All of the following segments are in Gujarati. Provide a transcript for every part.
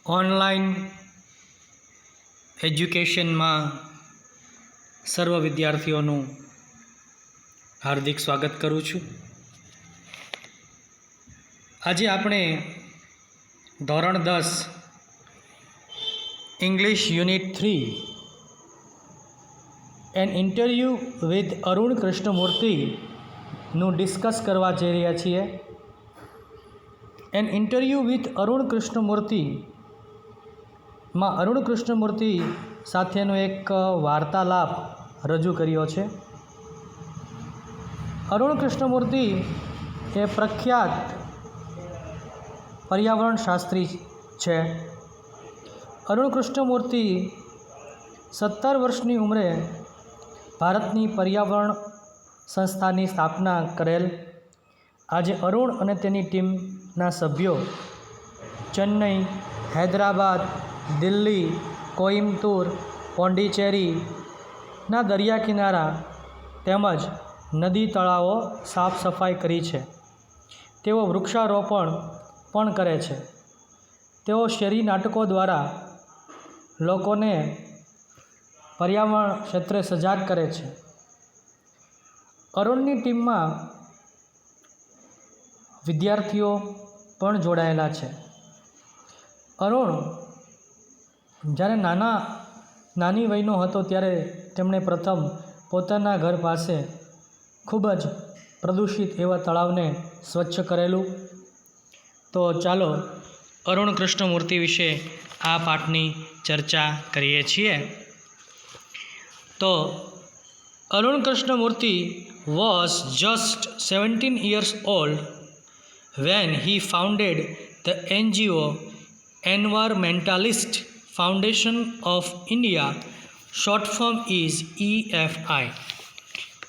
ઓનલાઈન એજ્યુકેશનમાં સર્વ વિદ્યાર્થીઓનું હાર્દિક સ્વાગત કરું છું. આજે આપણે ધોરણ 10 English unit 3 an interview with Arun કૃષ્ણમૂર્તિનું ડિસ્કસ કરવા જઈ રહ્યા છીએ. An interview with Arun Krishnamurthy માં અરુણ કૃષ્ણમૂર્તિ સાથેનો એક વાર્તાલાપ રજૂ કર્યો છે. અરુણ કૃષ્ણમૂર્તિ એ પ્રખ્યાત પર્યાવરણ શાસ્ત્રી છે. અરુણ કૃષ્ણમૂર્તિ 17 વર્ષની ઉંમરે ભારતની પર્યાવરણ સંસ્થાની સ્થાપના કરેલ. આજે અરુણ અને તેની ટીમના સભ્યો ચેન્નઈ, હૈદરાબાદ, દિલ્હી, કોઈમ્બતુર, પોંડિચેરીના દરિયા કિનારા તેમજ નદી તળાવો સાફ સફાઈ કરી છે. તેઓ વૃક્ષારોપણ પણ કરે છે. તેઓ શેરી નાટકો દ્વારા લોકોને પર્યાવરણ ક્ષેત્રે સજાગ કરે છે. અરુણની ટીમમાં વિદ્યાર્થીઓ પણ જોડાયેલા છે. અરુણ જ્યારે નાની વયનો હતો ત્યારે તેમણે પ્રથમ પોતાના ઘર પાસે ખૂબ જ પ્રદૂષિત એવા તળાવને સ્વચ્છ કરેલું. તો ચાલો અરુણ કૃષ્ણમૂર્તિ વિશે આ પાઠની ચર્ચા કરીએ છીએ. તો Arun Krishnamurthy was just 17 years old when he founded the NGO Environmentalist Foundation of India, short form is EFI.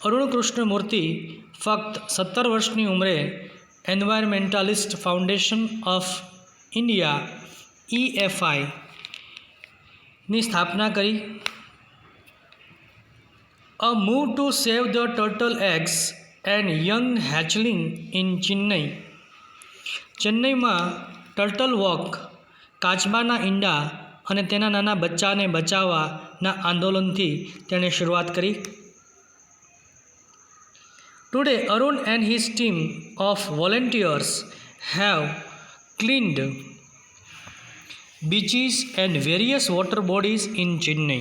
Arun Krishnamurthy ફક્ત 17 વર્ષની ઉંમરે environmentalist foundation of India EFI ની સ્થાપના કરી. A move to save the turtle eggs and young hatchling in Chennai. ચેન્નઈમાં ટર્ટલ વોક કાચબાના ઈંડા અને તેના નાના બચ્ચાને બચાવવાના આંદોલનથી તેણે શરૂઆત કરી. Today, Arun and his team of volunteers have cleaned beaches and various water bodies in Chennai.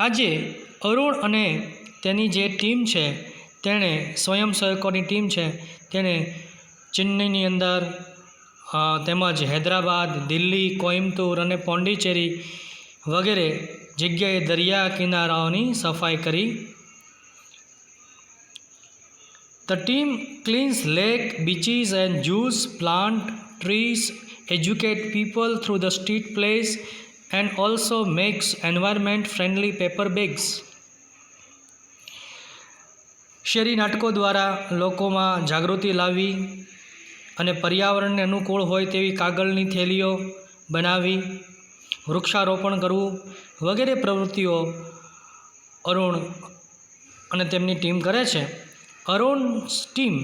આજે અરુણ અને તેની જે ટીમ છે તેણે સ્વયંસેવકોની ટીમ છે તેણે ચેન્નઈની અંદર તેમજ હૈદરાબાદ, દિલ્હી, કોઈમ્બતુર અને પોંડિચેરી વગેરે જગ્યાએ દરિયા કિનારાઓની સફાઈ કરી. The team cleans lake, beaches and zoos, plant trees, educate people through the street plays and also makes environment friendly paper bags. શેરી નાટકો દ્વારા લોકોમાં જાગૃતિ લાવવી અને પર્યાવરણને અનુકૂળ હોય તેવી કાગળની થેલીઓ બનાવી, વૃક્ષારોપણ કરવું વગેરે પ્રવૃત્તિઓ અરુણ અને તેમની ટીમ કરે છે. Arun's team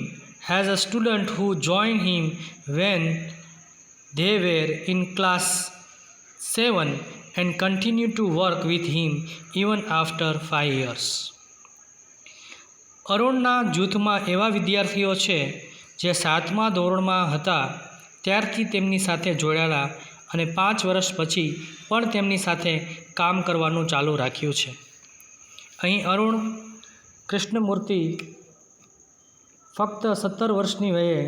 has a student who joined him when they were in class 7 and continue to work with him even after 5 years. અરુણના જૂથમાં એવા વિદ્યાર્થીઓ છે જે 7મા ધોરણમાં હતા ત્યારથી તેમની સાથે જોડાયેલા અને 5 વર્ષ પછી પણ તેમની સાથે કામ કરવાનું ચાલુ રાખ્યું છે. અહીં અરુણ કૃષ્ણમૂર્તિ ફક્ત 17 વર્ષની વયે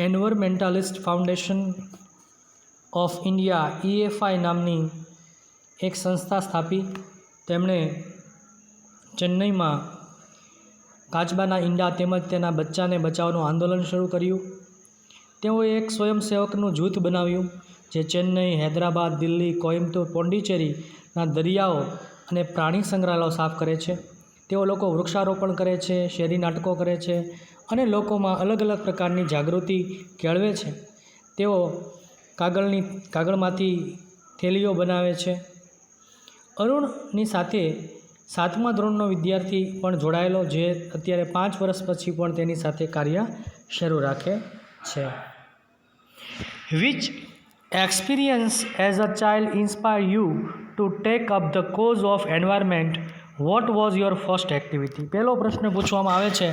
environmentalist foundation of India EFI નામની એક સંસ્થા સ્થાપી. તેમણે ચેન્નઈમાં કાચબાના ઈંડા તેમજ તેના બચ્ચાને બચાવવાનું આંદોલન શરૂ કર્યું. તેઓએ એક સ્વયંસેવકનું જૂથ બનાવ્યું જે ચેન્નઈ, હૈદરાબાદ, દિલ્હી, કોઈમ્બતુર, પોંડિચેરીના દરિયાઓ અને પ્રાણી સંગ્રહાલયો સાફ કરે છે. તેઓ લોકો વૃક્ષારોપણ કરે છે, શેરી નાટકો કરે છે અને લોકોમાં અલગ અલગ પ્રકારની જાગૃતિ કેળવે છે. તેઓ કાગળમાંથી થેલીઓ બનાવે છે. અરુણની સાથે 7મા ધોરણનો વિદ્યાર્થી પણ જોડાયેલો જે અત્યારે 5 વર્ષ પછી પણ તેની સાથે કાર્ય શરૂ રાખે છે. Which experience as a child inspire you to take up the cause of environment? What was your first activity? પહેલો પ્રશ્ન પૂછવામાં આવે છે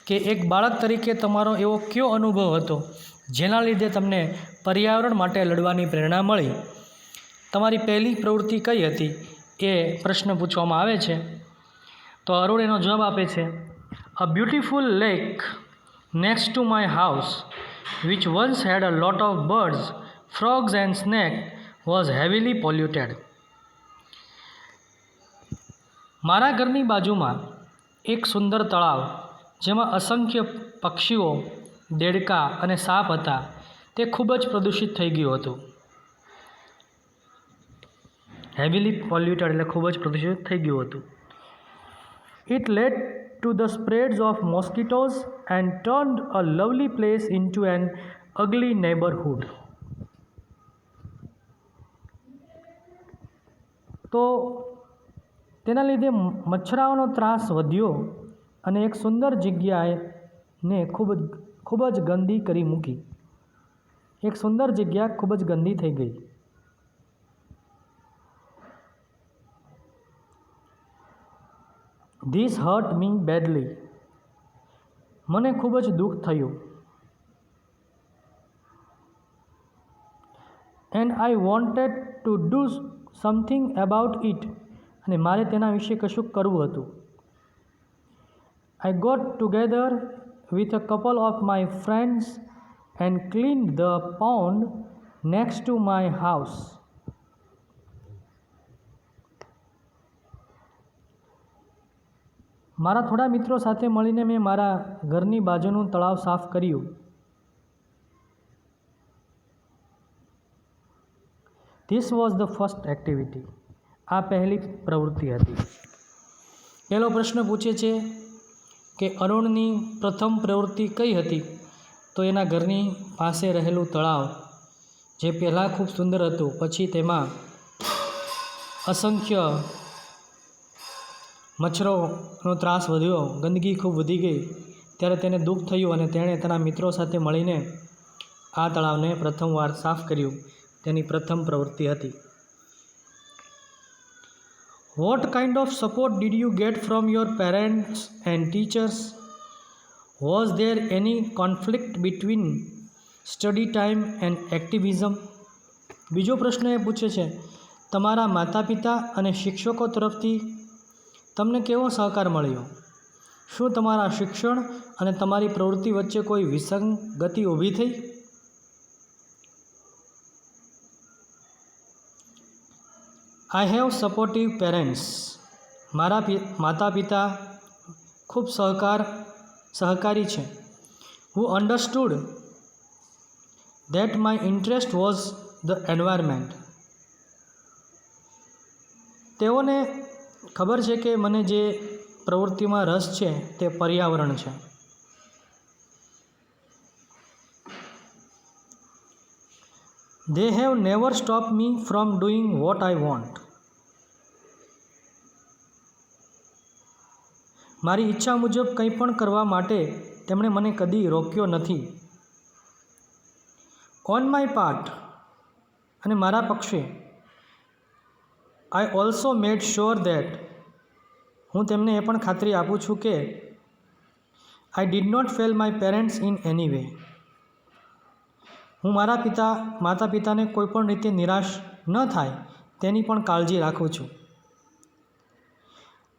કે એક બાળક તરીકે તમારો એવો કયો અનુભવ હતો જેના લીધે તમને પર્યાવરણ માટે લડવાની પ્રેરણા મળી? તમારી પહેલી પ્રવૃત્તિ કઈ હતી એ પ્રશ્ન પૂછવામાં આવે છે. તો અરુણ એનો જવાબ આપે છે, a beautiful lake next to my house which once had a lot of birds, frogs and snakes was heavily polluted. મારા ઘરની બાજુમાં એક સુંદર તળાવ જેમાં અસંખ્ય પક્ષીઓ, દેડકા અને સાપ હતા તે ખૂબ જ પ્રદૂષિત થઈ ગયું હતું. હેવીલી પોલ્યુટેડ એટલે ખૂબ જ પ્રદૂષિત થઈ ગયું હતું. It led to the spreads of mosquitoes and turned a lovely place into an ugly neighborhood. તો તેના લીધે મચ્છરાઓનો ત્રાસ વધ્યો અને એક સુંદર જગ્યાને ખૂબ જ ગંદી કરી મૂકી. એક સુંદર જગ્યા ખૂબ જ ગંદી થઈ ગઈ. This hurt me badly. મને ખૂબ જ દુઃખ થયું. And I wanted to do something about it. અને મારે તેના વિશે કશું કરવું હતું. I got together with a couple of my friends and cleaned the pond next to my house. મારા થોડા મિત્રો સાથે મળીને મેં મારા ઘરની બાજુનું તળાવ સાફ કર્યું. This was the first activity. આ પહેલી પ્રવૃત્તિ હતી. પહેલો પ્રશ્ન પૂછે છે કે અરુણની પ્રથમ પ્રવૃત્તિ કઈ હતી? તો એના ઘરની પાસે રહેલું તળાવ જે પહેલાં ખૂબ સુંદર હતું, પછી તેમાં અસંખ્ય મચ્છરોનો ત્રાસ વધ્યો, ગંદકી ખૂબ વધી ગઈ, ત્યારે તેને દુઃખ થયું અને તેણે તેના મિત્રો સાથે મળીને આ તળાવને પ્રથમવાર સાફ કર્યું. તેની પ્રથમ પ્રવૃત્તિ હતી. What kind of support did you get from your parents and teachers? Was there any conflict between study time and activism? બીજો પ્રશ્ન એ પૂછે છે, તમારા માતા પિતા અને શિક્ષકો તરફથી તમને કેવો સહકાર મળ્યો? શું તમારા શિક્ષણ અને તમારી પ્રવૃત્તિ વચ્ચે કોઈ વિસંગતિ ઊભી થઈ? I have supportive parents. મારા માતા પિતા ખૂબ સહકારી છે. Who understood that my interest was the environment. તેઓને ખબર છે કે મને જે પ્રવૃત્તિમાં રસ છે તે પર્યાવરણ છે. They have never stopped me from doing what I want. મારી ઈચ્છા મુજબ કંઈ પણ કરવા માટે તેમણે મને કદી રોક્યો નથી. On my part, અને મારા પક્ષે, I also made sure that, હું તેમને એ પણ ખાતરી આપું છું કે I did not fail my parents in any way. હું માતા પિતાને કોઈ પણ રીતે નિરાશ ન થાય તેની પણ કાળજી રાખું છું.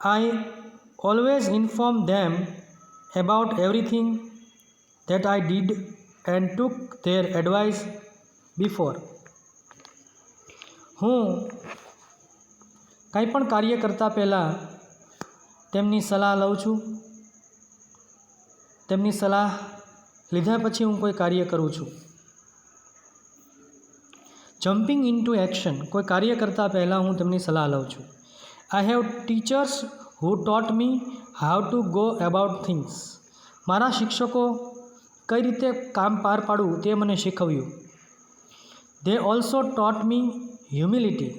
I always inform them about everything that I did and took their advice before. હું કંઈ પણ કાર્ય કરતાં પહેલાં તેમની સલાહ લઉં છું. તેમની સલાહ લીધા પછી હું કોઈ કાર્ય કરું છું. જમ્પિંગ ઇન્ટુ એક્શન, કોઈ કાર્ય કરતાં પહેલાં હું તેમની સલાહ લઉં છું. I have teachers who taught me how to go about things. મારા શિક્ષકો કઈ રીતે કામ પાર પાડવું તે મને શીખવ્યું. They also taught me humility.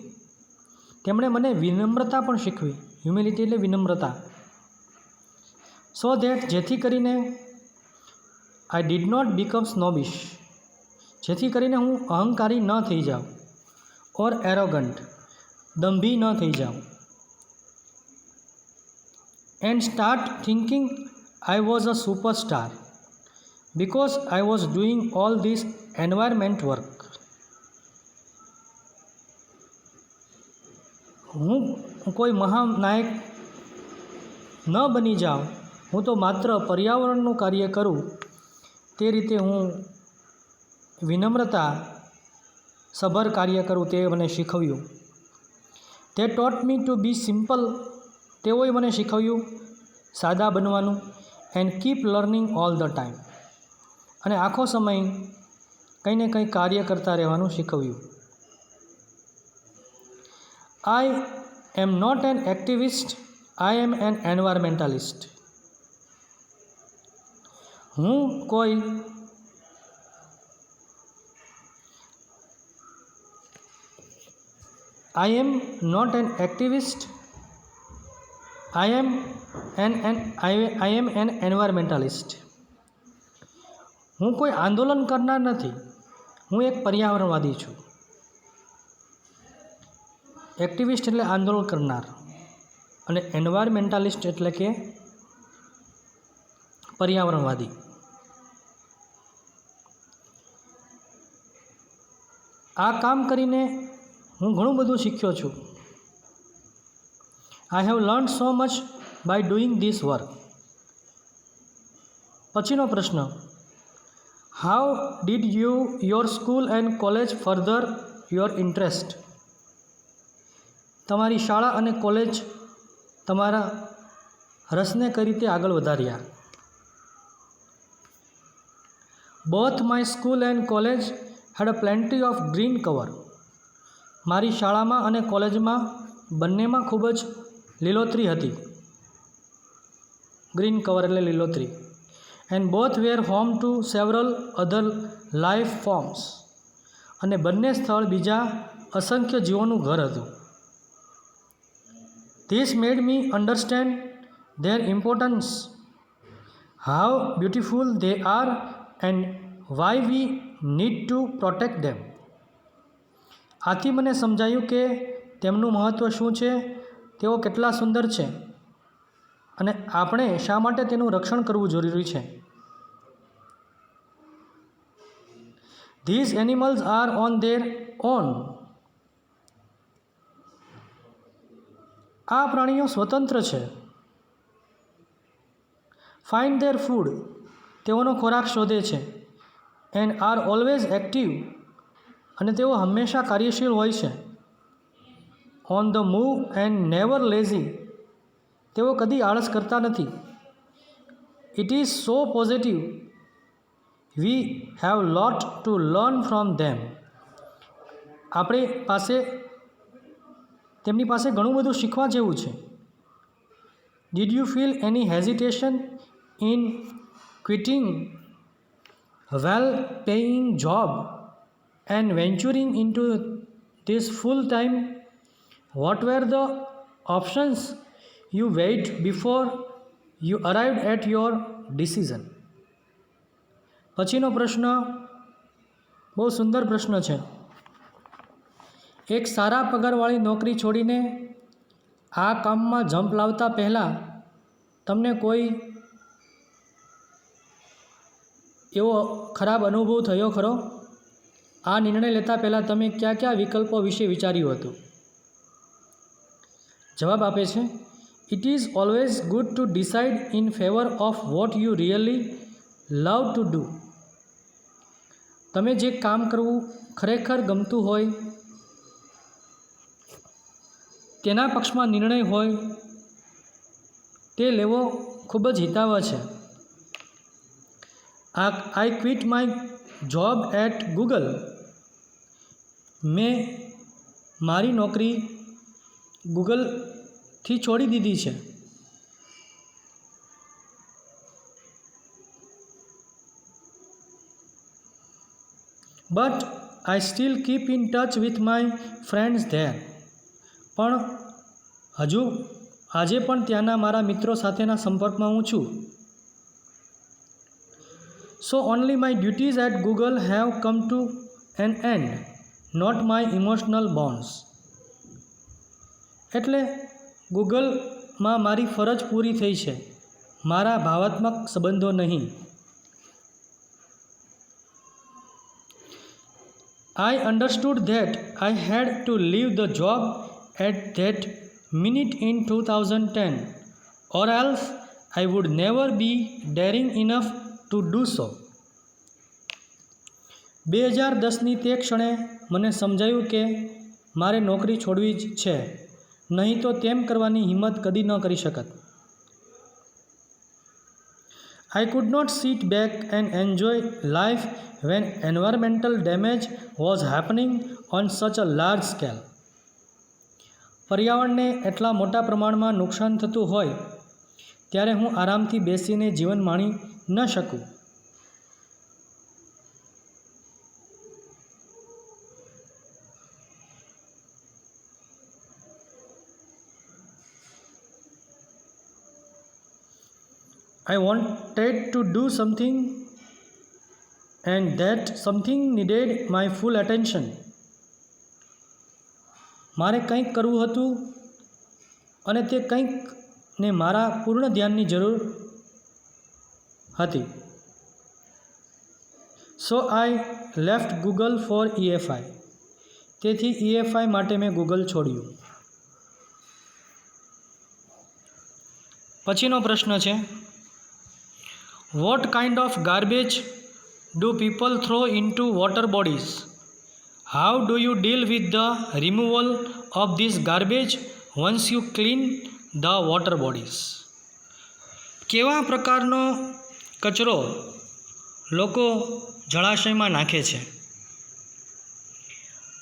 તેમણે મને વિનમ્રતા પણ શીખવી. હ્યુમિલિટી એટલે વિનમ્રતા. સો ધેટ, જેથી કરીને આઈ ડીડ નોટ બીકમ સ્નોબિશ, જેથી કરીને હું અહંકારી ન થઈ જાઉં ઓર એરોગન્ટ, દંભી ન થઈ જાઉં. And start thinking I was a superstar because I was doing all this environment work. હું કોઈ મહાનાયક ન બની જાઉં, હું તો માત્ર પર્યાવરણનું કાર્ય કરું. તે રીતે હું વિનમ્રતા સભર કાર્ય કરું તે મને શીખવ્યું. તે ટોટ મી ટુ બી સિમ્પલ, તેઓએ મને શીખવ્યું સાદા બનવાનું. And keep learning all the time, અને આખો સમય કંઈ ને કંઈ કાર્ય કરતા રહેવાનું શીખવ્યું. I am not an activist, I am an environmentalist. હું કોઈ I am not an activist, I am an environmentalist. હું કોઈ આંદોલન કરનાર નથી, હું એક પર્યાવરણવાદી છું. એક્ટિવિસ્ટ એટલે આંદોલન કરનાર, અને એન્વાયરમેન્ટાલિસ્ટ એટલે કે પર્યાવરણવાદી. આ કામ કરીને હું ઘણું બધું શીખ્યો છું. I have learn so much bye doing this work. પછીનો પ્રશ્ન, how did you your school and college further your interest? તમારી શાળા અને કોલેજ તમારા રસને કઈ રીતે આગળ વધાર્યા? Both my school and college had a plenty of green cover. મારી શાળામાં અને કોલેજમાં બંનેમાં ખૂબ જ લીલોતરી હતી. ગ્રીન કવર એટલે લીલોતરી. And both were home to several other life forms. અને બંને સ્થળ બીજા અસંખ્ય જીવોનું ઘર હતું. This made me understand their importance, how beautiful they are and why we need to protect them. આથી મને સમજાયું કે તેમનું મહત્ત્વ શું છે, તેઓ કેટલા સુંદર છે, અને આપણે શા માટે તેનું રક્ષણ કરવું જરૂરી છે. These animals are on their own. આ પ્રાણીઓ સ્વતંત્ર છે. Find their food. તેઓનો ખોરાક શોધે છે. And are always active. અને તેઓ હંમેશા કાર્યશીલ હોય છે. On the move and never lazy. તેઓ કદી આળસ કરતા નથી. It is so positive. We have lot to learn from them. તેમની પાસે ઘણું બધું શીખવા જેવું છે. Did you feel any hesitation in quitting well paying job and venturing into this full time? What were the options you weighed before you arrived at your decision? પછીનો પ્રશ્ન બહુ સુંદર પ્રશ્ન છે. એક સારા પગારવાળી નોકરી છોડીને આ કામમાં જંપ લાવતા પહેલાં તમને કોઈ એવો ખરાબ અનુભવ થયો ખરો? આ નિર્ણય લેતા પહેલાં તમે કયા કયા વિકલ્પો વિશે વિચાર્યું હતું? જવાબ આપે છે, it is always good to decide in favour of what you really love to do. તમે જે કામ કરવું ખરેખર ગમતું હોય તેના પક્ષમાં નિર્ણય હોય તે લેવો ખૂબ જ હિતાવહ છે. I quit my job at Google. મેં મારી નોકરી ગૂગલથી છોડી દીધી છે. But I still keep in touch with my friends there. પણ આજે પણ ત્યાંના મારા મિત્રો સાથેના સંપર્કમાં હું છું. So only my duties at Google have come to an end, not my emotional bonds. એટલે ગૂગલમાં મારી ફરજ પૂરી થઈ છે, મારા ભાવાત્મક સંબંધો નહીં. I understood that I had to leave the job at that minute in 2010, or else I would never be daring enough to do so. 2010ની તે ક્ષણે મને સમજાયું કે મારે નોકરી છોડવી જ છે, નહીં તો તેમ કરવાની હિંમત કદી ન કરી શકત. I could not sit back and enjoy life when environmental damage was happening on such a large scale. પર્યાવરણને એટલા મોટા પ્રમાણમાં નુકસાન થતું હોય ત્યારે હું આરામથી બેસીને જીવન માણી ન શકું. I wanted to do something, and that something needed my full attention. મારે કંઈક કરવું હતું અને તે કંઈકને મારા પૂર્ણ ધ્યાનની જરૂર હતી. So I left Google for EFI. તેથી EFI માટે મેં ગૂગલ છોડ્યું. પછીનો પ્રશ્ન છે, What kind of garbage do people throw into water bodies? How do you deal with the removal of this garbage once you clean the water bodies? કેવા પ્રકારનો કચરો લોકો જળાશયમાં નાખે છે?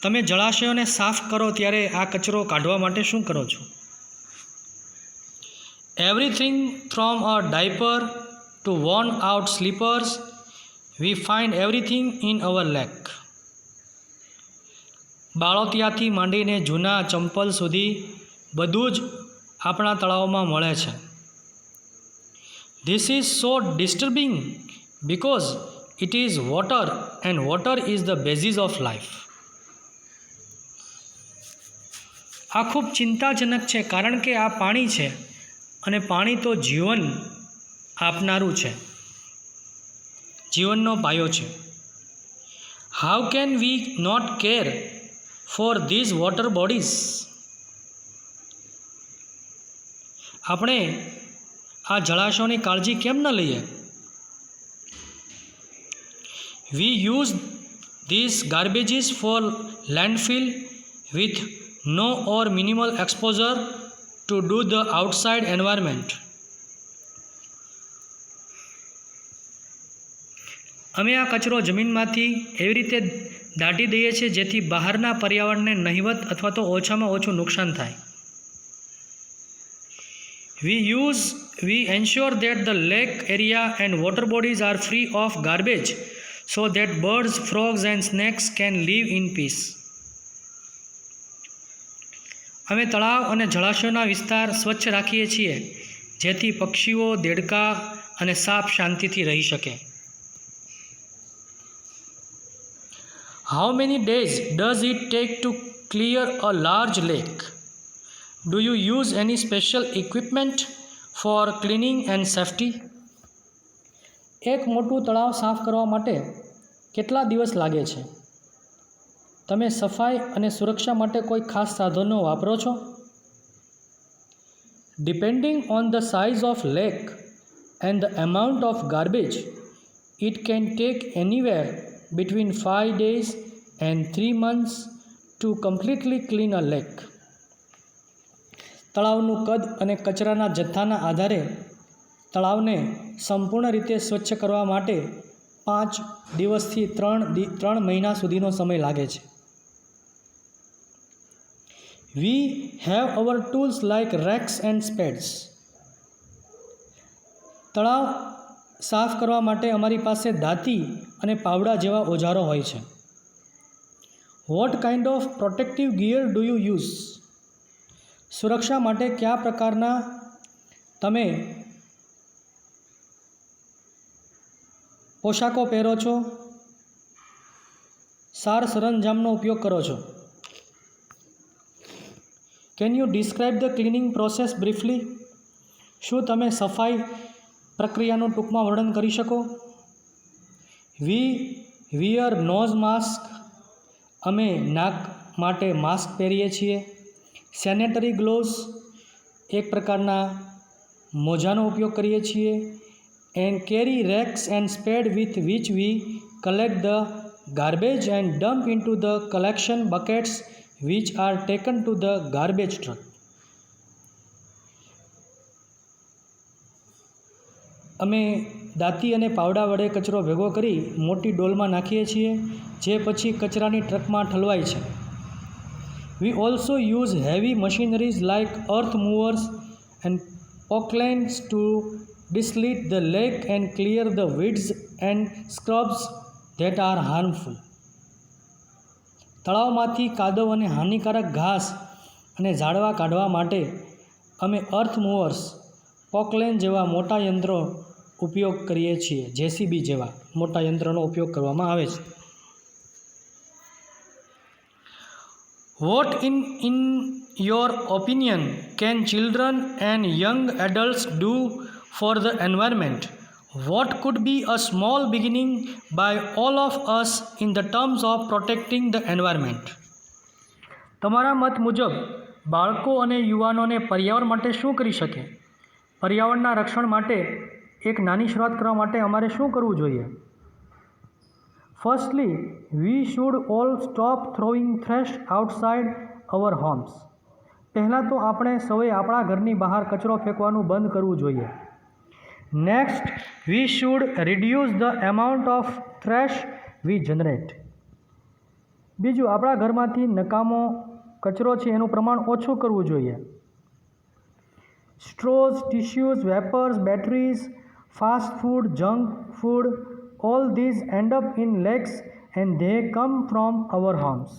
તમે જળાશયોને સાફ કરો ત્યારે આ કચરો કાઢવા માટે શું કરો છો? Everything from a diaper to worn out slippers, we find everything in our lake. બાળોતિયાથી માંડીને જૂના ચંપલ સુધી બધું જ આપણા તળાવમાં મળે છે. This is so disturbing because it is water and water is the basis of life. આ ખૂબ ચિંતાજનક છે કારણ કે આ પાણી છે અને પાણી તો જીવન આપનારું છે, જીવનનો પાયો છે. How can we not care for these water bodies? આપણે આ જળાશયોની કાળજી કેમ ન લઈએ? We use these garbages for landfill with no or minimal exposure to do the outside environment. અમે આ કચરો જમીનમાંથી એવી રીતે દાટી દઈએ છીએ જેથી બહારના પર્યાવરણને નહિવત અથવા તો ઓછામાં ઓછું નુકસાન થાય. We ensure that the lake area and water bodies are free of garbage so that birds, frogs and snakes can live in peace. અમે તળાવ અને જળાશયોના વિસ્તાર સ્વચ્છ રાખીએ છીએ જેથી પક્ષીઓ, દેડકા અને સાપ શાંતિથી રહી શકે. How many days does it take to clear a large lake? Do you use any special equipment for cleaning and safety? એક મોટું તળાવ સાફ કરવા માટે કેટલા દિવસ લાગે છે? તમે સફાઈ અને સુરક્ષા માટે કોઈ ખાસ સાધનો વાપરો છો? Depending on the size of lake and the amount of garbage, it can take anywhere between 5 days and 3 months to completely clean a lake. તળાવનું કદ અને કચરાના જથ્થાના આધારે તળાવને સંપૂર્ણ રીતે સ્વચ્છ કરવા માટે 5 દિવસથી 3 મહિના સુધીનો સમય લાગે છે. We have our tools like rakes and spades. તળાવ સાફ કરવા માટે અમારી પાસે દાંતી અને પાવડા જેવા ઓજારો હોય છે. What kind of protective gear do you use? સુરક્ષા માટે કયા પ્રકારના તમે પોશાકો પહેરો છો, સાર સરંજામનો ઉપયોગ કરો છો. Can you describe the cleaning process briefly? શું તમે સફાઈ પ્રક્રિયાનું ટૂંકમાં વર્ણન કરી શકો? We wear nose mask. અમે નાક માટે માસ્ક પહેરીએ છીએ. Sanitary gloves. એક પ્રકારના મોજાનો ઉપયોગ કરીએ છીએ. And carry rakes and spade with which we collect the garbage and dump into the collection buckets which are taken to the garbage truck. અમે દાંતી અને પાવડા વડે કચરો ભેગો કરી મોટી ડોલમાં નાખીએ છીએ, જે પછી કચરાની ટ્રકમાં ઠલવાય છે. We also use heavy machineries like earth movers and poclains to desilt the lake and clear the weeds and scrubs that are harmful. તળાવમાંથી કાદવ અને હાનિકારક ઘાસ અને ઝાડવા કાઢવા માટે અમે અર્થ મૂવર્સ, પોકલેન જેવા મોટા યંત્રો ઉપયોગ કરીએ છીએ. જેસીબી જેવા મોટા યંત્રનો ઉપયોગ કરવામાં આવે છે. What in your opinion can children and young adults do for the environment? What could be a small beginning by all of us in the terms of protecting the environment? તમારા મત મુજબ બાળકો અને યુવાનોને પર્યાવરણ માટે શું કરી શકે? પર્યાવરણના રક્ષણ માટે એક નાની શરૂઆત કરવા માટે અમારે શું કરવું જોઈએ? Firstly, we should all stop throwing trash outside our homes. પહેલાં તો આપણે સૌએ આપણા ઘરની બહાર કચરો ફેંકવાનું બંધ કરવું જોઈએ. Next, we should reduce the amount of trash we generate. બીજું, આપણા ઘરમાંથી નકામો કચરો છે એનું પ્રમાણ ઓછું કરવું જોઈએ. Straws, tissues, wrappers, batteries, fast food, junk food, all these end up in lakes and they come from our homes.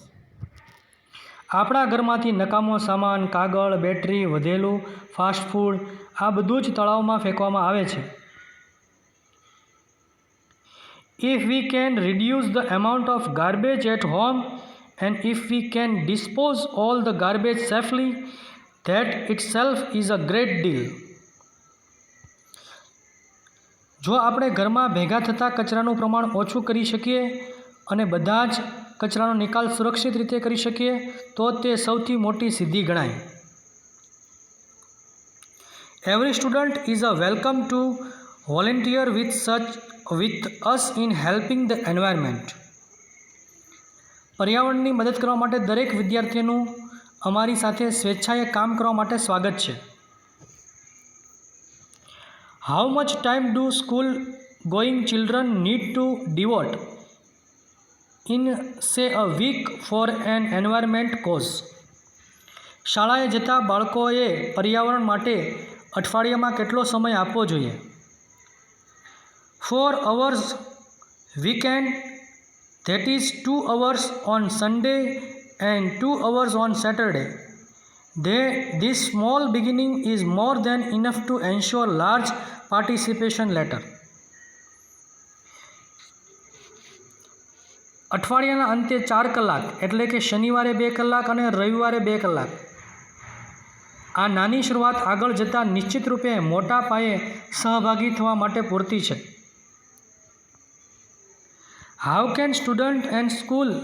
આપણા ઘરમાંથી નકામો સામાન, કાગળ, બેટરી, વધેલું ફાસ્ટ ફૂડ, આ બધું જ તળાવમાં ફેંકવામાં આવે છે. If we can reduce the amount of garbage at home and if we can dispose all the garbage safely, that itself is a great deal. જો આપણે ઘરમાં ભેગા થતા કચરાનું પ્રમાણ ઓછું કરી શકીએ અને બધા જ કચરાનો નિકાલ સુરક્ષિત રીતે કરી શકીએ તો તે સૌથી મોટી સિદ્ધિ ગણાય. Every student is a welcome to volunteer with us in helping the environment. પર્યાવરણની મદદ કરવા માટે દરેક વિદ્યાર્થીનું અમારી સાથે સ્વેચ્છાએ કામ કરવા માટે સ્વાગત છે. How much time do school-going children need to devote in, say, a week for an environment cause? શાળાએ જતા બાળકોએ પર્યાવરણ માટે અઠવાડિયામાં કેટલો સમય આપવો જોઈએ? 4 hours weekend, that is 2 hours on Sunday and 2 hours on Saturday. This small beginning is more than enough to ensure large participation later. અઠવાડિયાના અંતે 4 કલાક એટલે કે શનિવારે 2 કલાક અને રવિવારે 2 કલાક. આ નાની શરૂઆત આગળ જતાં નિશ્ચિત રૂપે મોટા પાયે સહભાગી થવા માટે પૂરતી છે. How can students and schools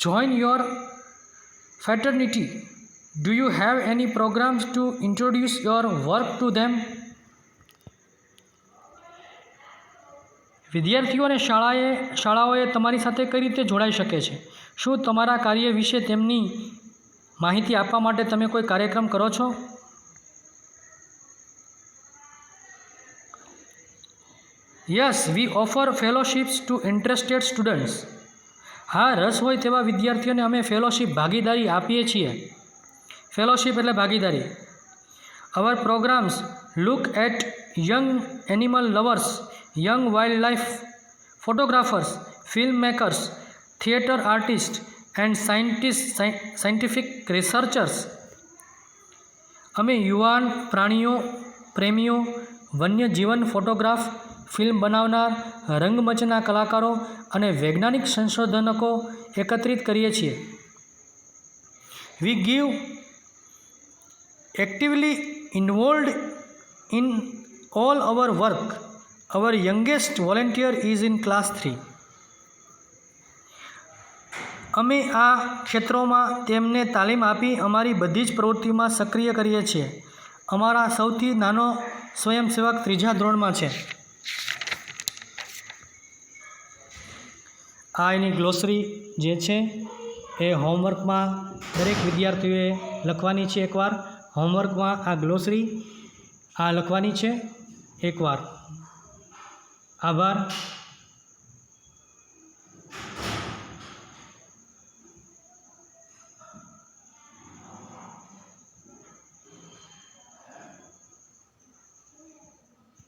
join your fraternity? Do you have any programs to introduce your work to them? વિદ્યાર્થીઓ અને શાળાઓએ તમારી સાથે કઈ રીતે જોડાઈ શકે છે? શું તમારા કાર્ય વિશે તેમની માહિતી આપવા માટે તમે કોઈ કાર્યક્રમ કરો છો? Yes, we offer fellowships to interested students. હા, રસ હોય તેવા વિદ્યાર્થીઓને અમે ફેલોશિપ ભાગીદારી આપીએ છીએ. ફેલોશિપ એટલે ભાગીદારી. Our programmes look at young animal lovers, young wildlife photographers, filmmakers, theatre artists and scientific researchers. અમે યુવાન પ્રાણીઓ પ્રેમીઓ, વન્ય જીવન ફોટોગ્રાફ, ફિલ્મ બનાવનાર, રંગમંચના કલાકારો અને વૈજ્ઞાનિક સંશોધકો એકત્રિત કરીએ છીએ. We give actively involved in all our work. Our youngest volunteer is in class 3. અમે આ ક્ષેત્રોમાં તેમને તાલીમ આપી અમારી બધી જ પ્રવૃત્તિઓમાં સક્રિય કરીએ છીએ. અમારા સૌથી નાનો સ્વયંસેવક 3જા ધોરણમાં છે. આ એની ગ્લોસરી જે છે એ હોમવર્કમાં દરેક વિદ્યાર્થીઓએ લખવાની છે. એકવાર હોમવર્કમાં આ ગ્લોસરી લખવાની છે એકવાર. આભાર.